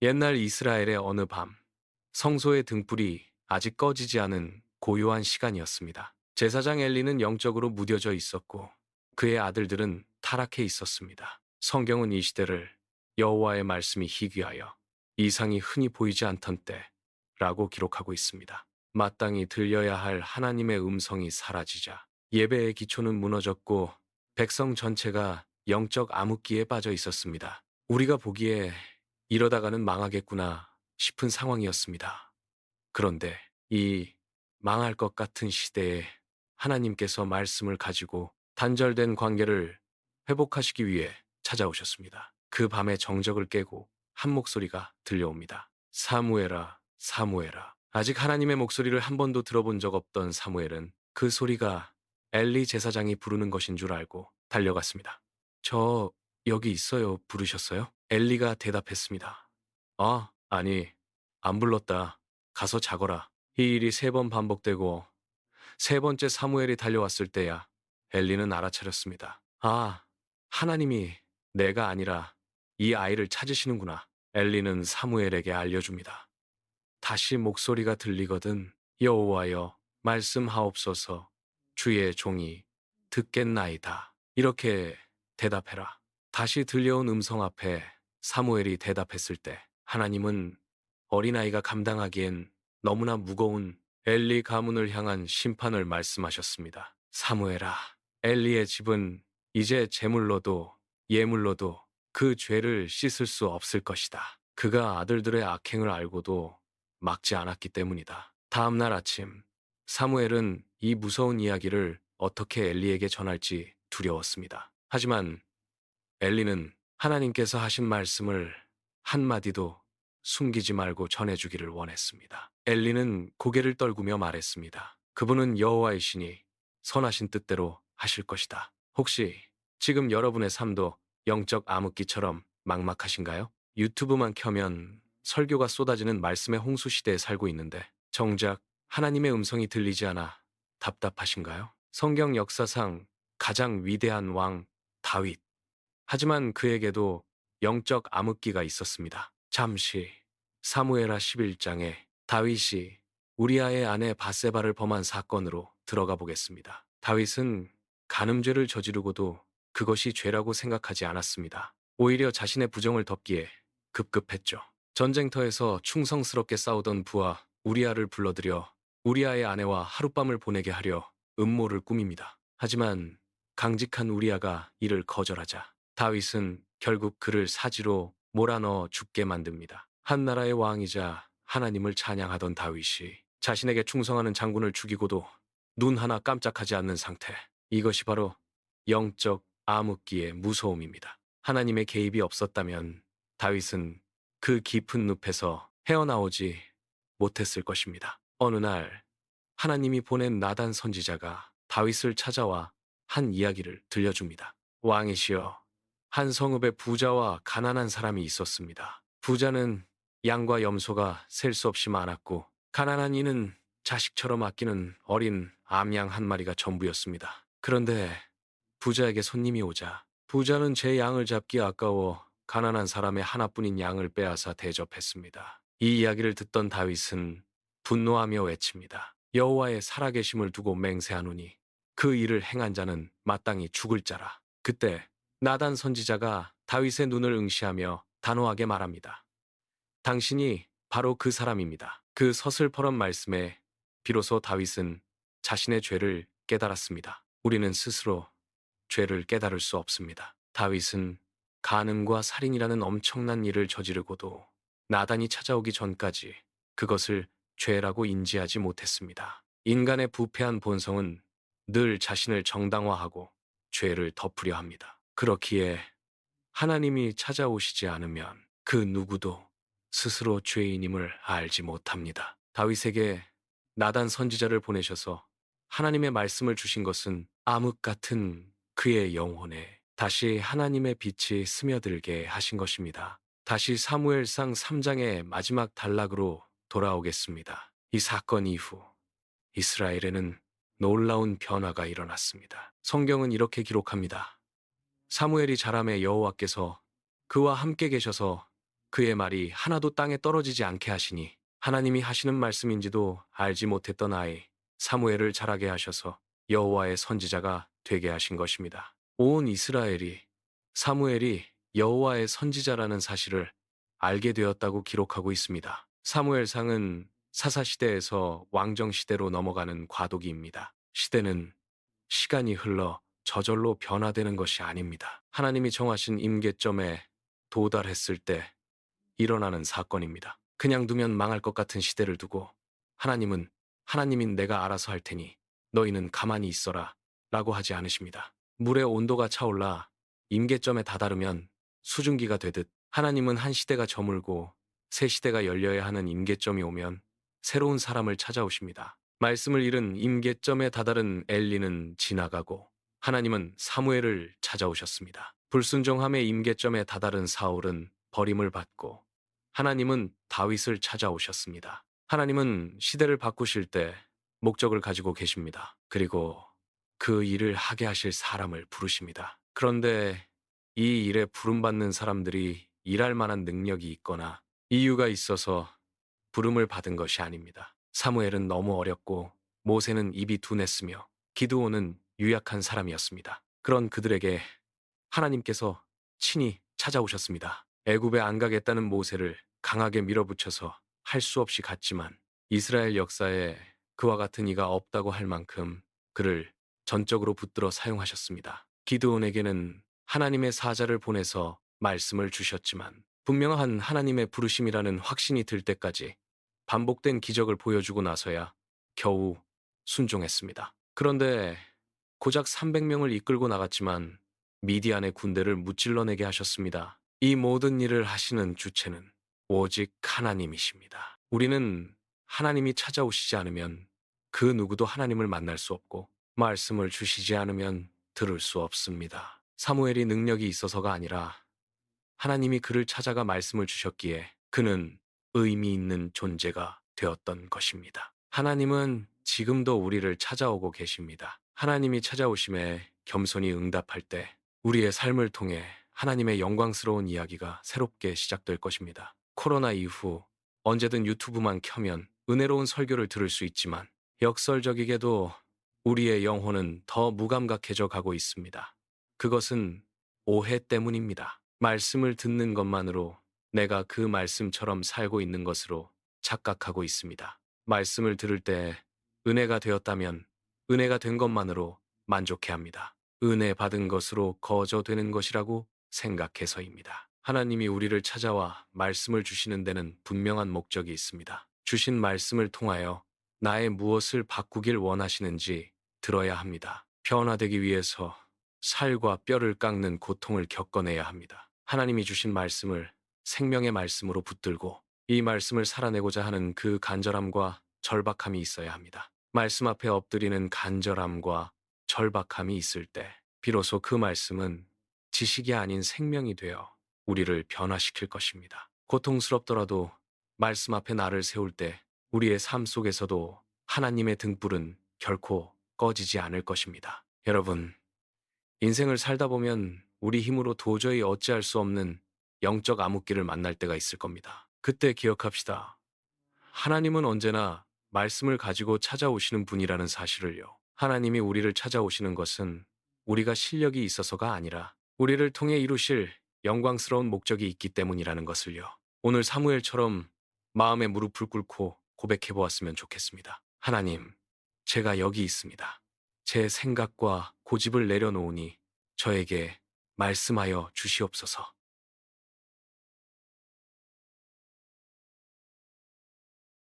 옛날 이스라엘의 어느 밤, 성소의 등불이 아직 꺼지지 않은 고요한 시간이었습니다. 제사장 엘리는 영적으로 무뎌져 있었고 그의 아들들은 타락해 있었습니다. 성경은 이 시대를 여호와의 말씀이 희귀하여 이상이 흔히 보이지 않던 때라고 기록하고 있습니다. 마땅히 들려야 할 하나님의 음성이 사라지자 예배의 기초는 무너졌고 백성 전체가 영적 암흑기에 빠져 있었습니다. 우리가 보기에 이러다가는 망하겠구나 싶은 상황이었습니다. 그런데 이 망할 것 같은 시대에 하나님께서 말씀을 가지고 단절된 관계를 회복하시기 위해 찾아오셨습니다. 그 밤의 정적을 깨고 한 목소리가 들려옵니다. 사무엘아, 사무엘아. 아직 하나님의 목소리를 한 번도 들어본 적 없던 사무엘은 그 소리가 엘리 제사장이 부르는 것인 줄 알고 달려갔습니다. 저 여기 있어요. 부르셨어요? 엘리가 대답했습니다. 아니, 안 불렀다. 가서 자거라. 이 일이 3번 반복되고 3번째 사무엘이 달려왔을 때야 엘리는 알아차렸습니다. 하나님이 내가 아니라 이 아이를 찾으시는구나. 엘리는 사무엘에게 알려줍니다. 다시 목소리가 들리거든 여호와여 말씀하옵소서 주의 종이 듣겠나이다. 이렇게 대답해라. 다시 들려온 음성 앞에 사무엘이 대답했을 때 하나님은 어린아이가 감당하기엔 너무나 무거운 엘리 가문을 향한 심판을 말씀하셨습니다. 사무엘아, 엘리의 집은 이제 제물로도 예물로도 그 죄를 씻을 수 없을 것이다. 그가 아들들의 악행을 알고도 막지 않았기 때문이다. 다음 날 아침, 사무엘은 이 무서운 이야기를 어떻게 엘리에게 전할지 두려웠습니다. 하지만 엘리는 하나님께서 하신 말씀을 한마디도 숨기지 말고 전해주기를 원했습니다. 엘리는 고개를 떨구며 말했습니다. 그분은 여호와이시니 선하신 뜻대로 하실 것이다. 혹시 지금 여러분의 삶도 영적 암흑기처럼 막막하신가요? 유튜브만 켜면 설교가 쏟아지는 말씀의 홍수 시대에 살고 있는데 정작 하나님의 음성이 들리지 않아 답답하신가요? 성경 역사상 가장 위대한 왕 다윗. 하지만 그에게도 영적 암흑기가 있었습니다. 잠시 사무엘하 11장에 다윗이 우리아의 아내 바세바를 범한 사건으로 들어가 보겠습니다. 다윗은 간음죄를 저지르고도 그것이 죄라고 생각하지 않았습니다. 오히려 자신의 부정을 덮기에 급급했죠. 전쟁터에서 충성스럽게 싸우던 부하 우리아를 불러들여 우리아의 아내와 하룻밤을 보내게 하려 음모를 꾸밉니다. 하지만 강직한 우리아가 이를 거절하자 다윗은 결국 그를 사지로 몰아넣어 죽게 만듭니다. 한 나라의 왕이자 하나님을 찬양하던 다윗이 자신에게 충성하는 장군을 죽이고도 눈 하나 깜짝하지 않는 상태. 이것이 바로 영적 암흑기의 무서움입니다. 하나님의 개입이 없었다면 다윗은 그 깊은 늪에서 헤어나오지 못했을 것입니다. 어느 날 하나님이 보낸 나단 선지자가 다윗을 찾아와 한 이야기를 들려줍니다. 왕이시여, 한 성읍에 부자와 가난한 사람이 있었습니다. 부자는 양과 염소가 셀 수 없이 많았고 가난한 이는 자식처럼 아끼는 어린 암양 한 마리가 전부였습니다. 그런데 부자에게 손님이 오자 부자는 제 양을 잡기 아까워 가난한 사람의 하나뿐인 양을 빼앗아 대접했습니다. 이 이야기를 듣던 다윗은 분노하며 외칩니다. 여호와의 살아계심을 두고 맹세하노니 그 일을 행한 자는 마땅히 죽을 자라. 그때 나단 선지자가 다윗의 눈을 응시하며 단호하게 말합니다. 당신이 바로 그 사람입니다. 그 서슬퍼런 말씀에 비로소 다윗은 자신의 죄를 깨달았습니다. 우리는 스스로 죄를 깨달을 수 없습니다. 다윗은 간음과 살인이라는 엄청난 일을 저지르고도 나단이 찾아오기 전까지 그것을 죄라고 인지하지 못했습니다. 인간의 부패한 본성은 늘 자신을 정당화하고 죄를 덮으려 합니다. 그렇기에 하나님이 찾아오시지 않으면 그 누구도 스스로 죄인임을 알지 못합니다. 다윗에게 나단 선지자를 보내셔서 하나님의 말씀을 주신 것은 암흑 같은 그의 영혼에 다시 하나님의 빛이 스며들게 하신 것입니다. 다시 사무엘상 3장의 마지막 단락으로 돌아오겠습니다. 이 사건 이후 이스라엘에는 놀라운 변화가 일어났습니다. 성경은 이렇게 기록합니다. 사무엘이 자라매 여호와께서 그와 함께 계셔서 그의 말이 하나도 땅에 떨어지지 않게 하시니 하나님이 하시는 말씀인지도 알지 못했던 아이 사무엘을 자라게 하셔서 여호와의 선지자가 되게 하신 것입니다. 온 이스라엘이 사무엘이 여호와의 선지자라는 사실을 알게 되었다고 기록하고 있습니다. 사무엘상은 사사시대에서 왕정시대로 넘어가는 과도기입니다. 시대는 시간이 흘러 저절로 변화되는 것이 아닙니다. 하나님이 정하신 임계점에 도달했을 때 일어나는 사건입니다. 그냥 두면 망할 것 같은 시대를 두고 하나님은 하나님인 내가 알아서 할 테니 너희는 가만히 있어라 라고 하지 않으십니다. 물의 온도가 차올라 임계점에 다다르면 수증기가 되듯 하나님은 한 시대가 저물고 새 시대가 열려야 하는 임계점이 오면 새로운 사람을 찾아오십니다. 말씀을 잃은 임계점에 다다른 엘리는 지나가고 하나님은 사무엘을 찾아오셨습니다. 불순종함의 임계점에 다다른 사울은 버림을 받고 하나님은 다윗을 찾아오셨습니다. 하나님은 시대를 바꾸실 때 목적을 가지고 계십니다. 그리고 그 일을 하게 하실 사람을 부르십니다. 그런데 이 일에 부름받는 사람들이 일할 만한 능력이 있거나 이유가 있어서 부름을 받은 것이 아닙니다. 사무엘은 너무 어렸고 모세는 입이 둔했으며 기드온은 유약한 사람이었습니다. 그런 그들에게 하나님께서 친히 찾아오셨습니다. 애굽에 안 가겠다는 모세를 강하게 밀어붙여서 할 수 없이 갔지만 이스라엘 역사에 그와 같은 이가 없다고 할 만큼 그를 전적으로 붙들어 사용하셨습니다. 기드온에게는 하나님의 사자를 보내서 말씀을 주셨지만 분명한 하나님의 부르심이라는 확신이 들 때까지 반복된 기적을 보여주고 나서야 겨우 순종했습니다. 그런데 고작 300명을 이끌고 나갔지만 미디안의 군대를 무찔러내게 하셨습니다. 이 모든 일을 하시는 주체는 오직 하나님이십니다. 우리는 하나님이 찾아오시지 않으면 그 누구도 하나님을 만날 수 없고 말씀을 주시지 않으면 들을 수 없습니다. 사무엘이 능력이 있어서가 아니라 하나님이 그를 찾아가 말씀을 주셨기에 그는 의미 있는 존재가 되었던 것입니다. 하나님은 지금도 우리를 찾아오고 계십니다. 하나님이 찾아오심에 겸손히 응답할 때 우리의 삶을 통해 하나님의 영광스러운 이야기가 새롭게 시작될 것입니다. 코로나 이후 언제든 유튜브만 켜면 은혜로운 설교를 들을 수 있지만 역설적이게도 우리의 영혼은 더 무감각해져 가고 있습니다. 그것은 오해 때문입니다. 말씀을 듣는 것만으로 내가 그 말씀처럼 살고 있는 것으로 착각하고 있습니다. 말씀을 들을 때 은혜가 되었다면 은혜가 된 것만으로 만족해 합니다. 은혜 받은 것으로 거저되는 것이라고 생각해서입니다. 하나님이 우리를 찾아와 말씀을 주시는 데는 분명한 목적이 있습니다. 주신 말씀을 통하여 나의 무엇을 바꾸길 원하시는지 들어야 합니다. 변화되기 위해서 살과 뼈를 깎는 고통을 겪어내야 합니다. 하나님이 주신 말씀을 생명의 말씀으로 붙들고 이 말씀을 살아내고자 하는 그 간절함과 절박함이 있어야 합니다. 말씀 앞에 엎드리는 간절함과 절박함이 있을 때 비로소 그 말씀은 지식이 아닌 생명이 되어 우리를 변화시킬 것입니다. 고통스럽더라도 말씀 앞에 나를 세울 때 우리의 삶 속에서도 하나님의 등불은 결코 꺼지지 않을 것입니다. 여러분, 인생을 살다 보면 우리 힘으로 도저히 어찌할 수 없는 영적 암흑기를 만날 때가 있을 겁니다. 그때 기억합시다. 하나님은 언제나 말씀을 가지고 찾아오시는 분이라는 사실을요. 하나님이 우리를 찾아오시는 것은 우리가 실력이 있어서가 아니라 우리를 통해 이루실 영광스러운 목적이 있기 때문이라는 것을요. 오늘 사무엘처럼 마음에 무릎을 꿇고 고백해 보았으면 좋겠습니다. 하나님, 제가 여기 있습니다. 제 생각과 고집을 내려놓으니 저에게 말씀하여 주시옵소서.